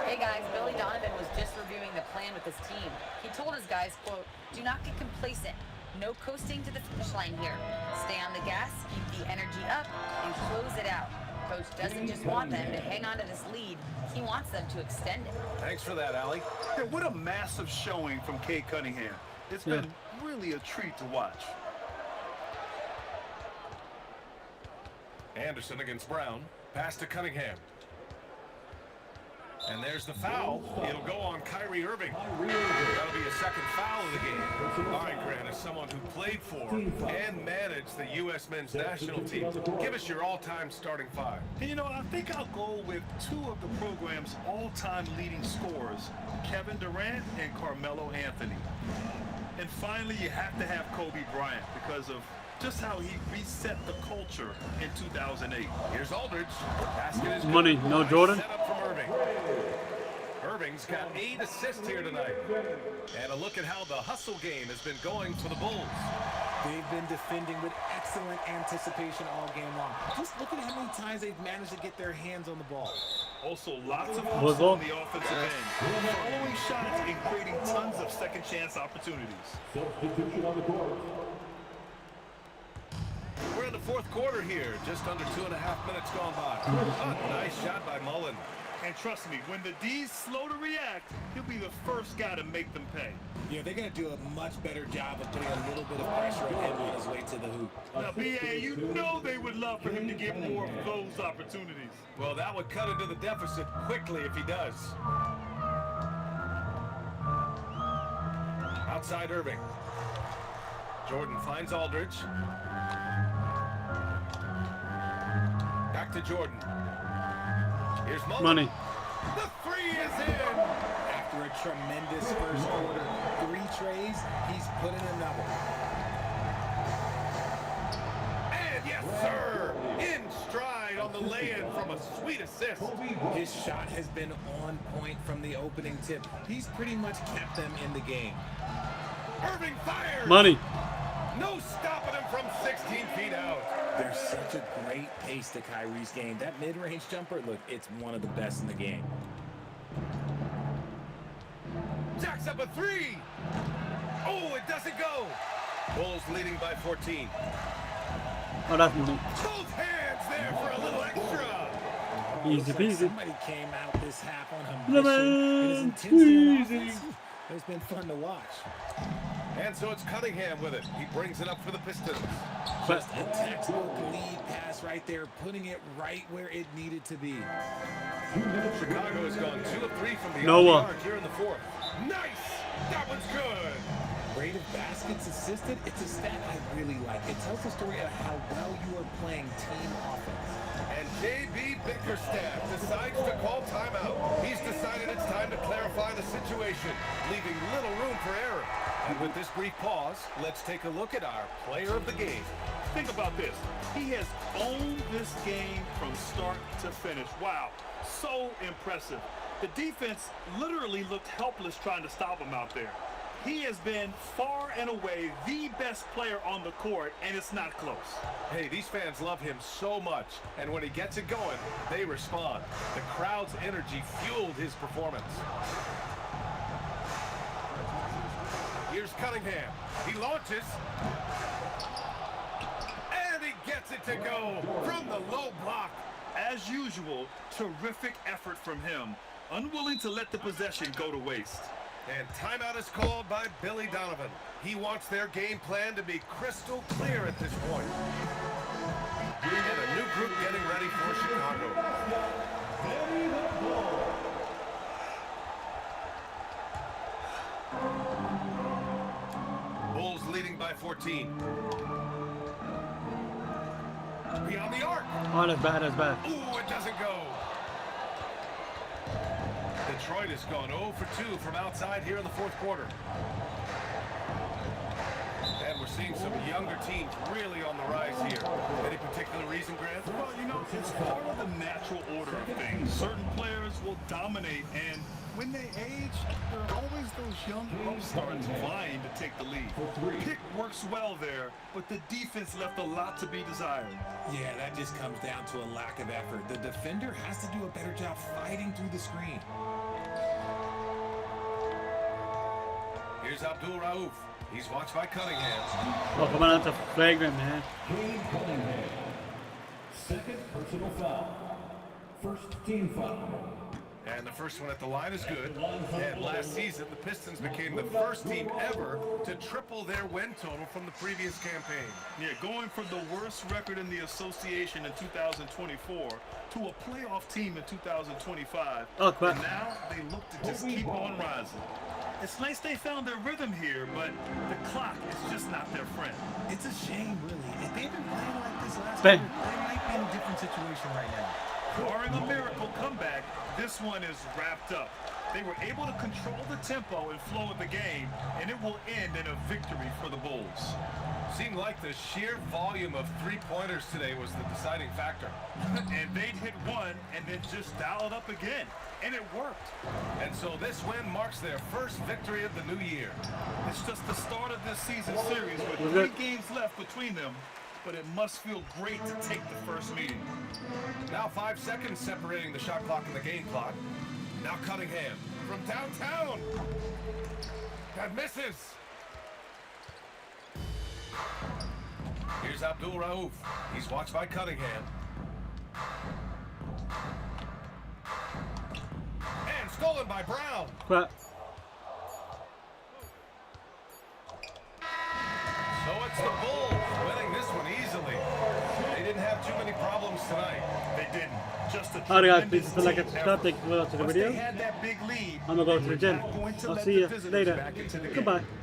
[SPEAKER 9] Hey guys, Billy Donovan was just reviewing the plan with his team. He told his guys, quote, "Do not get complacent. No coasting to the finish line here. Stay on the gas, keep the energy up, and close it out. Coach doesn't just want them to hang on to this lead. He wants them to extend it."
[SPEAKER 6] Thanks for that, Allie.
[SPEAKER 2] Yeah, what a massive showing from Cade Cunningham. It's been really a treat to watch.
[SPEAKER 6] Anderson against Brown. Pass to Cunningham. And there's the foul. It'll go on Kyrie Irving. That'll be a second foul of the game. All right, Grant, as someone who played for and managed the U.S. men's national team, give us your all-time starting five.
[SPEAKER 2] And you know, I think I'll go with two of the program's all-time leading scorers, Kevin Durant and Carmelo Anthony. And finally, you have to have Kobe Bryant because of just how he reset the culture in 2008.
[SPEAKER 6] Here's Aldridge. Basket is
[SPEAKER 1] Money,
[SPEAKER 6] good.
[SPEAKER 1] no
[SPEAKER 6] Nice
[SPEAKER 1] Jordan.
[SPEAKER 6] setup from Irving. Irving's got 8 assists here tonight. And a look at how the hustle game has been going for the Bulls.
[SPEAKER 4] They've been defending with excellent anticipation all game long. Just look at how many times they've managed to get their hands on the ball.
[SPEAKER 2] Also, lots of
[SPEAKER 1] What's
[SPEAKER 2] hustle
[SPEAKER 1] up?
[SPEAKER 2] on the offensive end. Following shots and creating tons of second chance opportunities.
[SPEAKER 12] Substitution on the court.
[SPEAKER 6] We're in the fourth quarter here. Just under 2.5 minutes gone by. Oh, nice shot by Mullen.
[SPEAKER 2] And trust me, when the D's slow to react, he'll be the first guy to make them pay.
[SPEAKER 4] Yeah, they're going to do a much better job of putting a little bit of pressure on him on his way to the hoop.
[SPEAKER 2] Now, B.A., you know they would love for him to get more of those opportunities.
[SPEAKER 6] Well, that would cut into the deficit quickly if he does. Outside Irving. Jordan finds Aldridge. Back to Jordan. Here's Mullen.
[SPEAKER 1] Money.
[SPEAKER 6] The three is in.
[SPEAKER 4] After a tremendous first quarter, 3 trays, he's put in another.
[SPEAKER 6] And yes, sir, in stride on the lay-in from a sweet assist.
[SPEAKER 4] His shot has been on point from the opening tip. He's pretty much kept them in the game.
[SPEAKER 6] Irving fires.
[SPEAKER 1] Money.
[SPEAKER 6] No stopping him from 16 feet out.
[SPEAKER 4] There's such a great pace to Kyrie's game. That mid-range jumper, look, it's one of the best in the game.
[SPEAKER 6] Jacks up a 3. Oh, it doesn't go. Bulls leading by 14.
[SPEAKER 1] Oh, that's money.
[SPEAKER 6] Both hands there for a little extra.
[SPEAKER 1] Easy peasy.
[SPEAKER 4] Somebody came out this half on him. And his intensity on offense, it's been fun to watch.
[SPEAKER 6] And so it's Cunningham with it. He brings it up for the Pistons.
[SPEAKER 4] Just a textbook lead pass right there, putting it right where it needed to be.
[SPEAKER 6] Chicago has gone 2 of 3 from the
[SPEAKER 1] Noah.
[SPEAKER 6] arc here in the fourth. Nice! That one's good.
[SPEAKER 4] Rate of baskets assisted, it's a stat I really like. It tells the story of how well you are playing team offense.
[SPEAKER 6] And J.B. Bickerstaff decides to call timeout. He's decided it's time to clarify the situation, leaving little room for error. And with this brief pause, let's take a look at our player of the game.
[SPEAKER 2] Think about this. He has owned this game from start to finish. Wow, so impressive. The defense literally looked helpless trying to stop him out there. He has been far and away the best player on the court, and it's not close.
[SPEAKER 6] Hey, these fans love him so much, and when he gets it going, they respond. The crowd's energy fueled his performance. Here's Cunningham. He launches. And he gets it to go from the low block.
[SPEAKER 2] As usual, terrific effort from him. Unwilling to let the possession go to waste.
[SPEAKER 6] And timeout is called by Billy Donovan. He wants their game plan to be crystal clear at this point. And a new group getting ready for Chicago. Bulls leading by 14. Beyond the arc.
[SPEAKER 1] Oh, that's bad, that's bad.
[SPEAKER 6] Ooh, it doesn't go. Detroit has gone 0 for 2 from outside here in the fourth quarter. And we're seeing some younger teams really on the rise here. Any particular reason, Grant?
[SPEAKER 2] Well, you know, it's part of the natural order of things. Certain players will dominate, and when they age, there are always those young upstarts vying to take the lead. Pick works well there, but the defense left a lot to be desired.
[SPEAKER 4] Yeah, that just comes down to a lack of effort. The defender has to do a better job fighting through the screen.
[SPEAKER 6] Here's Abdul Rauf. He's watched by Cunningham.
[SPEAKER 1] Oh, come on, that's a flagrant, man.
[SPEAKER 12] Kane Cunningham. Second personal foul. First team foul.
[SPEAKER 6] And the first one at the line is good. And last season, the Pistons became the first team ever to triple their win total from the previous campaign.
[SPEAKER 2] Yeah, going from the worst record in the association in 2024 to a playoff team in 2025.
[SPEAKER 1] Oh, crap.
[SPEAKER 2] And now they look to just keep on rising. It's nice they found their rhythm here, but the clock is just not their friend.
[SPEAKER 4] It's a shame, really. If they'd been playing like this last
[SPEAKER 1] Bang.
[SPEAKER 4] year, they might be in a different situation right now.
[SPEAKER 2] Barring a miracle comeback, this one is wrapped up. They were able to control the tempo and flow of the game, and it will end in a victory for the Bulls.
[SPEAKER 6] Seemed like the sheer volume of three-pointers today was the deciding factor.
[SPEAKER 2] And they'd hit one and then just dial it up again, and it worked.
[SPEAKER 6] And so this win marks their first victory of the new year.
[SPEAKER 2] It's just the start of this season series with
[SPEAKER 1] Was
[SPEAKER 2] 3
[SPEAKER 1] it?
[SPEAKER 2] games left between them, but it must feel great to take the first meeting.
[SPEAKER 6] Now 5 seconds separating the shot clock and the game clock. Now Cunningham from downtown. That misses. Here's Abdul Rauf. He's watched by Cunningham. And stolen by Brown.
[SPEAKER 1] Crap.
[SPEAKER 6] So it's the Bulls winning this one easily. They didn't have too many problems tonight.
[SPEAKER 2] They didn't. Just a
[SPEAKER 1] Alright guys,
[SPEAKER 2] tremendous
[SPEAKER 1] please feel like
[SPEAKER 2] team
[SPEAKER 1] a subscribe, thank you for watching the
[SPEAKER 2] Once they
[SPEAKER 1] video.
[SPEAKER 2] had that big lead,
[SPEAKER 1] I'm gonna go to
[SPEAKER 2] they
[SPEAKER 1] the
[SPEAKER 2] were
[SPEAKER 1] gym.
[SPEAKER 2] not going to
[SPEAKER 1] I'll
[SPEAKER 2] let
[SPEAKER 1] see
[SPEAKER 2] the
[SPEAKER 1] you
[SPEAKER 2] visitors
[SPEAKER 1] later.
[SPEAKER 2] back into the game.
[SPEAKER 1] Goodbye.